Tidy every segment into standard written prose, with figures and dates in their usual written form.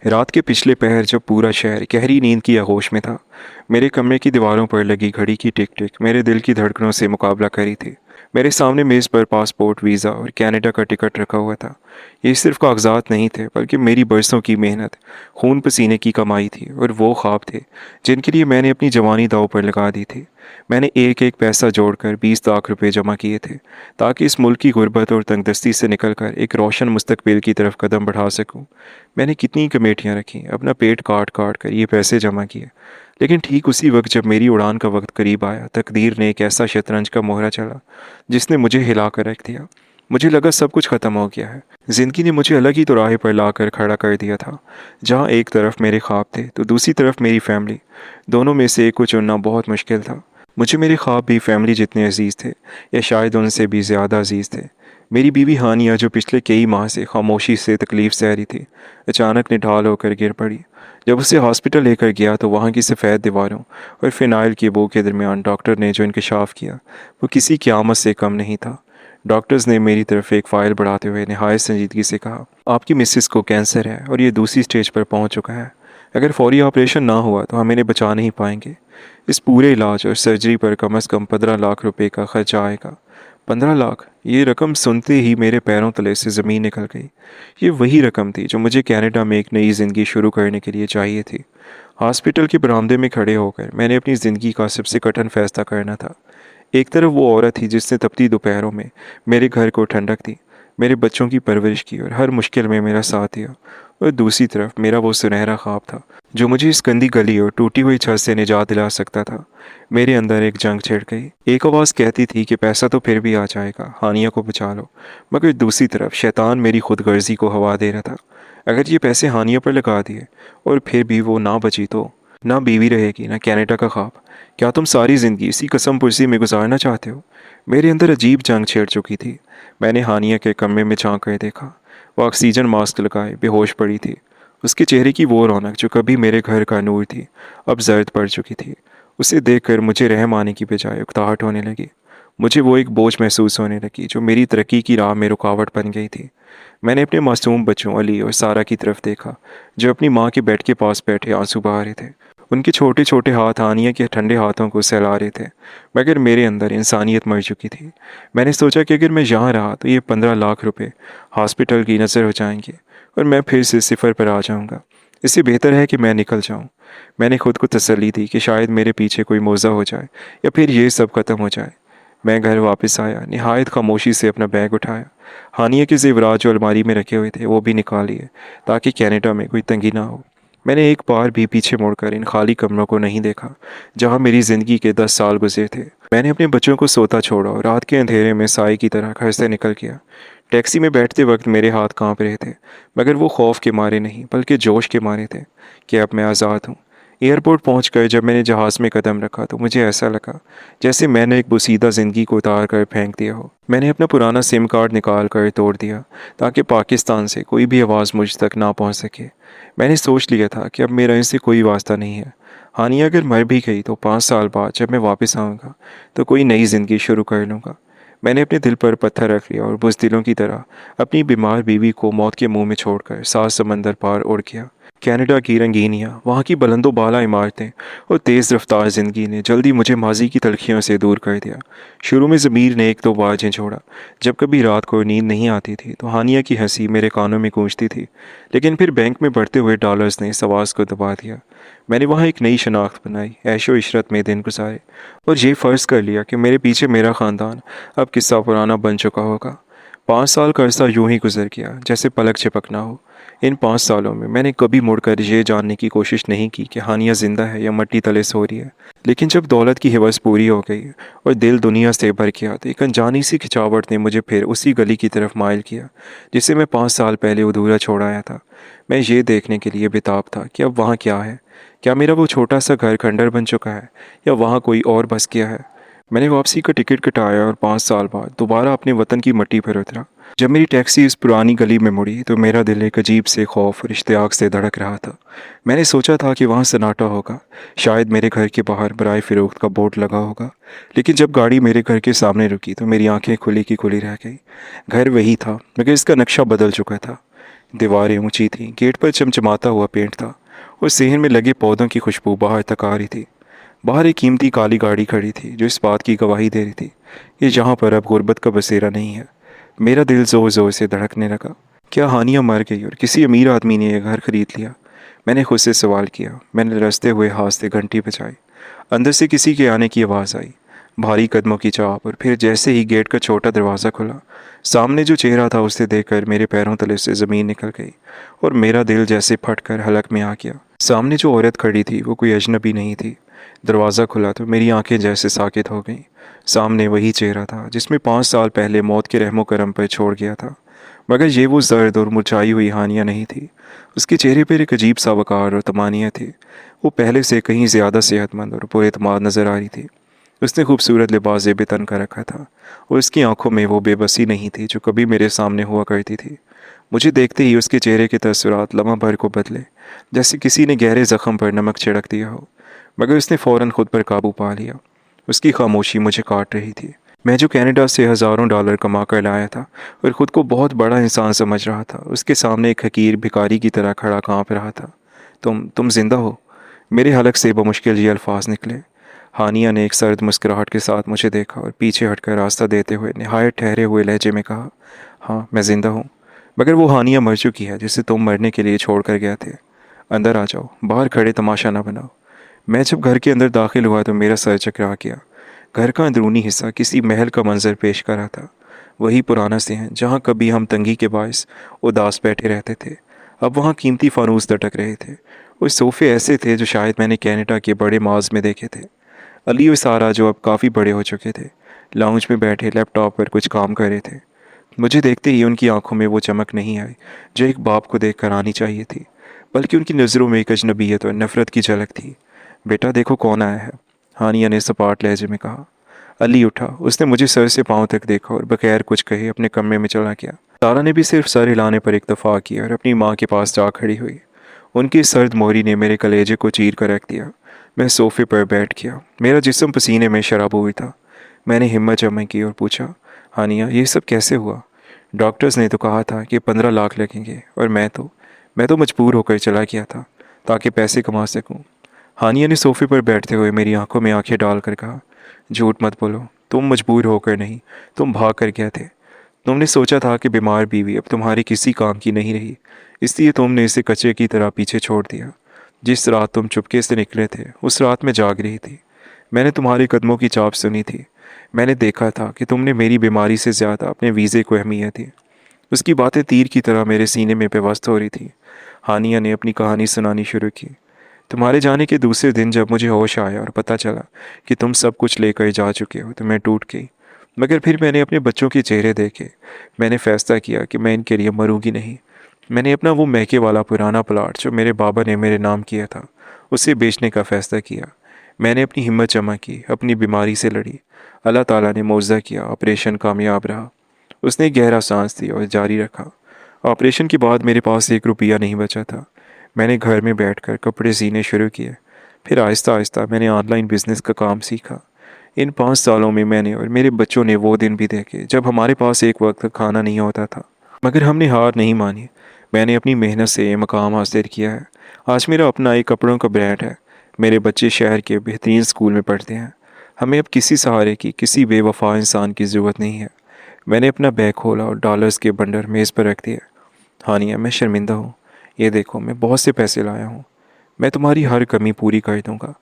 रात के पिछले पहर जब पूरा शहर गहरी नींद की आगोश में था, मेरे कमरे की दीवारों पर लगी घड़ी की टिक टिक मेरे दिल की धड़कनों से मुकाबला करी थी। मेरे सामने मेज़ पर पासपोर्ट, वीज़ा और कनाडा का टिकट रखा हुआ था। ये सिर्फ कागजात नहीं थे, बल्कि मेरी बरसों की मेहनत, खून पसीने की कमाई थी और वो ख्वाब थे जिनके लिए मैंने अपनी जवानी दांव पर लगा दी थी। मैंने एक एक पैसा जोड़कर 20 लाख रुपए जमा किए थे, ताकि इस मुल्क की गुर्बत और तंगदस्ती से निकलकर एक रोशन मुस्तकबिल की तरफ कदम बढ़ा सकूं। मैंने कितनी कमेटियां रखी, अपना पेट काट काट कर ये पैसे जमा किए। लेकिन ठीक उसी वक्त जब मेरी उड़ान का वक्त करीब आया, तकदीर ने एक ऐसा शतरंज का मोहरा चला जिसने मुझे हिला कर रख दिया। मुझे लगा सब कुछ ख़त्म हो गया है। ज़िंदगी ने मुझे अलग ही राह पर लाकर खड़ा कर दिया था, जहाँ एक तरफ मेरे ख्वाब थे तो दूसरी तरफ मेरी फैमिली। दोनों में से एक को चुनना बहुत मुश्किल था। मुझे मेरे ख्वाब भी फैमिली जितने अजीज़ थे, या शायद उनसे भी ज़्यादा अजीज़ थे। मेरी बीवी हानिया, जो पिछले कई माह से खामोशी से तकलीफ़ सह रही थी, अचानक निढाल होकर गिर पड़ी। जब उसे हॉस्पिटल लेकर गया तो वहाँ की सफ़ेद दीवारों और फिनाइल की बू के दरमियान डॉक्टर ने जो इंकशाफ किया, वो किसी क़यामत से कम नहीं था। डॉक्टर्स ने मेरी तरफ एक फ़ाइल बढ़ाते हुए नहायत संजीदगी से कहा, आपकी मिसेस को कैंसर है और ये दूसरी स्टेज पर पहुँच चुका है। अगर फौरी ऑपरेशन ना हुआ तो हम इन्हें बचा नहीं पाएंगे। इस पूरे इलाज और सर्जरी पर कम से कम 15 लाख रुपए का खर्चा आएगा। 15 लाख! ये रकम सुनते ही मेरे पैरों तले से ज़मीन निकल गई। ये वही रकम थी जो मुझे कनाडा में एक नई ज़िंदगी शुरू करने के लिए चाहिए थी। हॉस्पिटल के बरामदे में खड़े होकर मैंने अपनी ज़िंदगी का सबसे कठिन फैसला करना था। एक तरफ वो औरत थी जिसने तपती दोपहरों में मेरे घर को ठंडक दी, मेरे बच्चों की परवरिश की और हर मुश्किल में मेरा साथ दिया। और दूसरी तरफ मेरा वो सुनहरा ख्वाब था जो मुझे इस गंदी गली और टूटी हुई छत से निजात दिला सकता था। मेरे अंदर एक जंग छिड़ गई। एक आवाज़ कहती थी कि पैसा तो फिर भी आ जाएगा, हानिया को बचा लो। मगर दूसरी तरफ शैतान मेरी खुदगर्जी को हवा दे रहा था। अगर ये पैसे हानिया पर लगा दिए और फिर भी वो ना बची तो ना बीवी रहेगी, ना कनाडा का ख्वाब। क्या तुम सारी ज़िंदगी इसी कसम पुर्सी में गुजारना चाहते हो? मेरे अंदर अजीब जंग छेड़ चुकी थी। मैंने हानिया के कमरे में झांक कर देखा। वो ऑक्सीजन मास्क लगाए बेहोश पड़ी थी। उसके चेहरे की वो रौनक जो कभी मेरे घर का नूर थी, अब जर्द पड़ चुकी थी। उसे देखकर मुझे रहम आने की बजाय उकताहट होने लगी। मुझे वो एक बोझ महसूस होने लगी जो मेरी तरक्की की राह में रुकावट बन गई थी। मैंने अपने मासूम बच्चों अली और सारा की तरफ देखा, जो अपनी माँ के बेड के पास बैठे आंसू बहा रहे थे। उनके छोटे छोटे हाथ हानिया के ठंडे हाथों को सहला रहे थे, मगर मेरे अंदर इंसानियत मर चुकी थी। मैंने सोचा कि अगर मैं यहाँ रहा तो ये 15 लाख रुपए हॉस्पिटल की नज़र हो जाएंगे और मैं फिर से सिफर पर आ जाऊँगा। इससे बेहतर है कि मैं निकल जाऊँ। मैंने खुद को तसल्ली दी कि शायद मेरे पीछे कोई मौज़ा हो जाए या फिर ये सब ख़त्म हो जाए। मैं घर वापस आया, निहायत खामोशी से अपना बैग उठाया। हानिया के ज़ेवरात जो अलमारी में रखे हुए थे वो भी निकाल लिए, ताकि कनाडा में कोई तंगी ना हो। मैंने एक बार भी पीछे मुड़कर इन खाली कमरों को नहीं देखा जहाँ मेरी ज़िंदगी के 10 साल गुजरे थे। मैंने अपने बच्चों को सोता छोड़ा और रात के अंधेरे में साए की तरह घर से निकल गया। टैक्सी में बैठते वक्त मेरे हाथ कांप रहे थे, मगर वो खौफ के मारे नहीं बल्कि जोश के मारे थे कि अब मैं आज़ाद हूँ। एयरपोर्ट पहुंचकर जब मैंने जहाज़ में कदम रखा तो मुझे ऐसा लगा जैसे मैंने एक बोसीदा ज़िंदगी को उतार कर फेंक दिया हो। मैंने अपना पुराना सिम कार्ड निकाल कर तोड़ दिया, ताकि पाकिस्तान से कोई भी आवाज़ मुझ तक ना पहुंच सके। मैंने सोच लिया था कि अब मेरा इनसे कोई वास्ता नहीं है। हानिया अगर मर भी गई तो 5 साल बाद जब मैं वापस आऊँगा तो कोई नई ज़िंदगी शुरू कर लूँगा। मैंने अपने दिल पर पत्थर रख लिया और बुज़दिलों की तरह अपनी बीमार बीवी को मौत के मुंह में छोड़कर 7 समंदर पार उड़ गया। कनाडा की रंगीनियाँ, वहाँ की बुलंदो बाला इमारतें और तेज़ रफ्तार ज़िंदगी ने जल्दी मुझे माजी की तलखियों से दूर कर दिया। शुरू में ज़मीर ने एक दो बार झंझोड़ा। जब कभी रात को नींद नहीं आती थी तो हानिया की हंसी मेरे कानों में गूंजती थी। लेकिन फिर बैंक में बढ़ते हुए डॉलर्स ने इस आवाज़ को दबा दिया। मैंने वहाँ एक नई शनाख्त बनाई, ऐशो इशरत में दिन गुजारे और ये फ़र्ज़ कर लिया कि मेरे पीछे मेरा ख़ानदान अब किस्सा पुराना बन चुका होगा। 5 साल का अरसा यूं ही गुजर गया जैसे पलक झपकना हो। इन 5 सालों में मैंने कभी मुड़कर ये जानने की कोशिश नहीं की कि हानिया जिंदा है या मट्टी तले सो रही है। लेकिन जब दौलत की हिवस पूरी हो गई और दिल दुनिया से भर गया तो एक अनजानी सी खिंचावट ने मुझे फिर उसी गली की तरफ माइल किया जिसे मैं 5 साल पहले अधूरा छोड़ आया था। मैं ये देखने के लिए बेताब था कि अब वहाँ क्या है। क्या मेरा वो छोटा सा घर खंडर बन चुका है या वहाँ कोई और बस गया है। मैंने वापसी का टिकट कटाया और 5 साल बाद दोबारा अपने वतन की मट्टी पर उतरा। जब मेरी टैक्सी इस पुरानी गली में मुड़ी तो मेरा दिल एक अजीब से खौफ और इश्तियाक से धड़क रहा था। मैंने सोचा था कि वहाँ सन्नाटा होगा, शायद मेरे घर के बाहर बराए फ़रोख्त का बोर्ड लगा होगा। लेकिन जब गाड़ी मेरे घर के सामने रुकी तो मेरी आंखें खुली की खुली रह गई। घर वही था, मगर इसका नक्शा बदल चुका था। दीवारें ऊंची थीं, गेट पर चमचमाता हुआ पेंट था और सेहन में लगे पौधों की खुशबू बाहर तक आ रही थी। बाहर एक कीमती काली गाड़ी खड़ी थी जो इस बात की गवाही दे रही थी ये जहाँ पर अब गुर्बत का बसेरा नहीं है। मेरा दिल ज़ोर ज़ोर से धड़कने लगा। क्या हानिया मर गई और किसी अमीर आदमी ने यह घर खरीद लिया? मैंने खुद से सवाल किया। मैंने रसते हुए हाथ से घंटी बजाई। अंदर से किसी के आने की आवाज़ आई, भारी कदमों की चाप, और फिर जैसे ही गेट का छोटा दरवाज़ा खुला, सामने जो चेहरा था उसे देखकर मेरे पैरों तले से ज़मीन निकल गई और मेरा दिल जैसे फटकर हलक में आ गया। सामने जो औरत खड़ी थी वो कोई अजनबी नहीं थी। दरवाज़ा खुला तो मेरी आंखें जैसे साकित हो गईं। सामने वही चेहरा था जिसमें 5 साल पहले मौत के रहमो करम पर छोड़ गया था, मगर ये वो जर्द और मुरझाई हुई हानिया नहीं थी। उसके चेहरे पर एक अजीब सा वकार और तमानियत थी। वो पहले से कहीं ज़्यादा सेहतमंद और पुरएतमाद नज़र आ रही थी। उसने खूबसूरत लिबास जेब तन कर रखा था और उसकी आंखों में वो बेबसी नहीं थी जो कभी मेरे सामने हुआ करती थी। मुझे देखते ही उसके चेहरे के तस्वीरात लम्हा भर को बदले, जैसे किसी ने गहरे ज़ख्म पर नमक छिड़क दिया हो, मगर उसने फ़ौरन खुद पर काबू पा लिया। उसकी खामोशी मुझे काट रही थी। मैं जो कनाडा से हज़ारों डॉलर कमा कर लाया था और ख़ुद को बहुत बड़ा इंसान समझ रहा था, उसके सामने एक हकीर भिखारी की तरह खड़ा काँप रहा था। तुम जिंदा हो? मेरे हलक से बमुश्किल ये अल्फाज निकले। हानिया ने एक सर्द मुस्कुराहट के साथ मुझे देखा और पीछे हटकर रास्ता देते हुए निहायत ठहरे हुए लहजे में कहा, हाँ मैं ज़िंदा हूँ, मगर वो हानिया मर चुकी है जिसे तुम मरने के लिए छोड़ कर गए थे। अंदर आ जाओ, बाहर खड़े तमाशा ना बनाओ। मैं जब घर के अंदर दाखिल हुआ तो मेरा सर चकरा गया। घर का अंदरूनी हिस्सा किसी महल का मंजर पेश कर रहा था। वही पुराना सहन जहाँ कभी हम तंगी के बायस उदास बैठे रहते थे, अब वहाँ कीमती फानूस लटक रहे थे। उस सोफ़े ऐसे थे जो शायद मैंने कनाडा के बड़े माज में देखे थे। अली और सारा जो अब काफ़ी बड़े हो चुके थे, लाउंज में बैठे लैपटॉप पर कुछ काम कर रहे थे। मुझे देखते ही उनकी आंखों में वो चमक नहीं आई जो एक बाप को देखकर आनी चाहिए थी, बल्कि उनकी नज़रों में एक अजनबियत और नफ़रत की झलक थी। बेटा देखो कौन आया है, हानिया ने सपाट लहजे में कहा। अली उठा। उसने मुझे सर से पाँव तक देखा और बगैर कुछ कहे अपने कमरे में चला गया। सारा ने भी सिर्फ सर हिलाने पर इत्तफा किया और अपनी माँ के पास जा खड़ी हुई। उनकी सर्द मोहरी ने मेरे कलेजे को चीर कर रख दिया। मैं सोफ़े पर बैठ गया। मेरा जिस्म पसीने में शराबोर था। मैंने हिम्मत जमा की और पूछा, हानिया ये सब कैसे हुआ? डॉक्टर्स ने तो कहा था कि 15 लाख लगेंगे और मैं तो मजबूर होकर चला गया था ताकि पैसे कमा सकूं। हानिया ने सोफ़े पर बैठते हुए मेरी आंखों में आंखें डालकर कहा, झूठ मत बोलो, तुम मजबूर होकर नहीं, तुम भाग कर गए थे। तुमने सोचा था कि बीमार बीवी अब तुम्हारी किसी काम की नहीं रही, इसलिए तुमने इसे कचरे की तरह पीछे छोड़ दिया। जिस रात तुम चुपके से निकले थे उस रात मैं जाग रही थी। मैंने तुम्हारे कदमों की चाप सुनी थी। मैंने देखा था कि तुमने मेरी बीमारी से ज़्यादा अपने वीज़े को अहमियत दी। उसकी बातें तीर की तरह मेरे सीने में पेवस्त हो रही थी। हानिया ने अपनी कहानी सुनानी शुरू की। तुम्हारे जाने के दूसरे दिन जब मुझे होश आया और पता चला कि तुम सब कुछ लेकर जा चुके हो तो मैं टूट गई। मगर फिर मैंने अपने बच्चों के चेहरे देखे। मैंने फ़ैसला किया कि मैं इनके लिए मरूंगी नहीं। मैंने अपना वो मैके वाला पुराना प्लाट जो मेरे बाबा ने मेरे नाम किया था उसे बेचने का फ़ैसला किया। मैंने अपनी हिम्मत जमा की, अपनी बीमारी से लड़ी। अल्लाह ताला ने मुआवजा किया, ऑपरेशन कामयाब रहा। उसने गहरा सांस लिया और जारी रखा। ऑपरेशन के बाद मेरे पास 1 रुपया नहीं बचा था। मैंने घर में बैठकर कपड़े सीने शुरू किए। फिर आहिस्ता आहिस्ता मैंने ऑनलाइन बिजनेस का काम सीखा। इन 5 सालों में मैंने और मेरे बच्चों ने वो दिन भी देखे जब हमारे पास एक वक्त का खाना नहीं होता था, मगर हमने हार नहीं मानी। मैंने अपनी मेहनत से ये मकाम हासिल किया है। आज मेरा अपना एक कपड़ों का ब्रांड है। मेरे बच्चे शहर के बेहतरीन स्कूल में पढ़ते हैं। हमें अब किसी सहारे की, किसी बेवफा इंसान की ज़रूरत नहीं है। मैंने अपना बैग खोला और डॉलर्स के बंडल मेज़ पर रख दिए। हानिया मैं शर्मिंदा हूँ। ये देखो मैं बहुत से पैसे लाया हूँ। मैं तुम्हारी हर कमी पूरी कर दूँगा।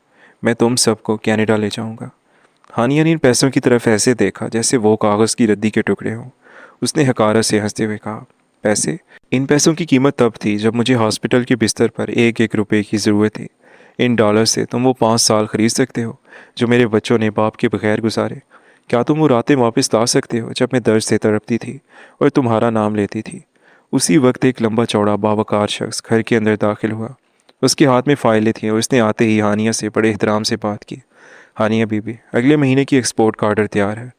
मैं तुम सबको कनाडा ले जाऊँगा। हानिया ने इन पैसों की तरफ ऐसे देखा जैसे वो कागज़ की रद्दी के टुकड़े हों। उसने हकारत से हंसते हुए कहा, पैसे? इन पैसों की कीमत तब थी जब मुझे हॉस्पिटल के बिस्तर पर 1-1 रुपए की ज़रूरत थी। इन डॉलर से तुम वो 5 साल खरीद सकते हो जो मेरे बच्चों ने बाप के बगैर गुजारे। क्या तुम वो रातें वापस ला सकते हो जब मैं दर्द से तड़पती थी और तुम्हारा नाम लेती थी? उसी वक्त एक लंबा चौड़ा बावकार शख्स घर के अंदर दाखिल हुआ। उसके हाथ में फाइलें थीं और उसने आते ही हानिया से बड़े एहतराम से बात की। हानिया बीबी, अगले महीने की एक्सपोर्ट का ऑर्डर तैयार है।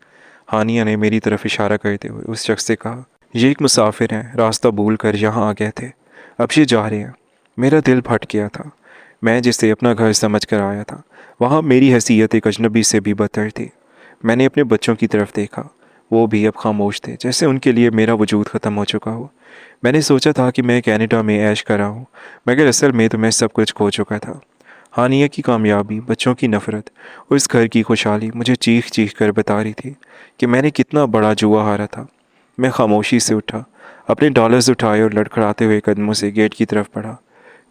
हानिया ने मेरी तरफ इशारा करते हुए उस शख्स से कहा, ये एक मुसाफिर हैं, रास्ता भूल कर यहाँ आ गए थे, अब ये जा रहे हैं। मेरा दिल फट गया था। मैं जिसे अपना घर समझ कर आया था, वहाँ मेरी हैसियत एक अजनबी से भी बदतर थी। मैंने अपने बच्चों की तरफ देखा। वो भी अब खामोश थे, जैसे उनके लिए मेरा वजूद ख़त्म हो चुका हो। मैंने सोचा था कि मैं कनाडा में ऐश कर रहा हूँ, मगर असल में तो मैं सब कुछ खो चुका था। हानिया की कामयाबी, बच्चों की नफ़रत और इस घर की खुशहाली मुझे चीख चीख कर बता रही थी कि मैंने कितना बड़ा जुआ हारा था। मैं खामोशी से उठा, अपने डॉलर्स उठाए और लड़खड़ाते हुए कदमों से गेट की तरफ बढ़ा।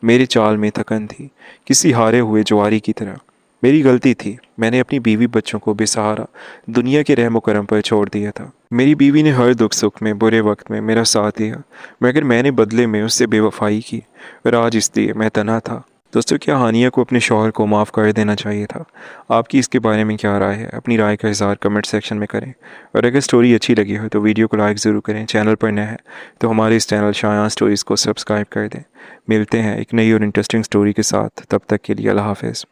मेरी चाल में थकन थी, किसी हारे हुए जुआरी की तरह। मेरी गलती थी, मैंने अपनी बीवी बच्चों को बेसहारा दुनिया के रहमो करम पर छोड़ दिया था। मेरी बीवी ने हर दुख सुख में, बुरे वक्त में मेरा साथ दिया, मगर मैंने बदले में उससे बेवफाई की और आज इसलिए मैं तन्हा था। दोस्तों, क्या हानिया को अपने शौहर को माफ़ कर देना चाहिए था? आपकी इसके बारे में क्या राय है? अपनी राय का इज़हार कमेंट सेक्शन में करें। और अगर स्टोरी अच्छी लगी हो तो वीडियो को लाइक ज़रूर करें। चैनल पर नए हैं तो हमारे इस चैनल शायान स्टोरीज़ को सब्सक्राइब कर दें। मिलते हैं एक नई और इंटरेस्टिंग स्टोरी के साथ, तब तक के लिए अल्लाह हाफ़िज़।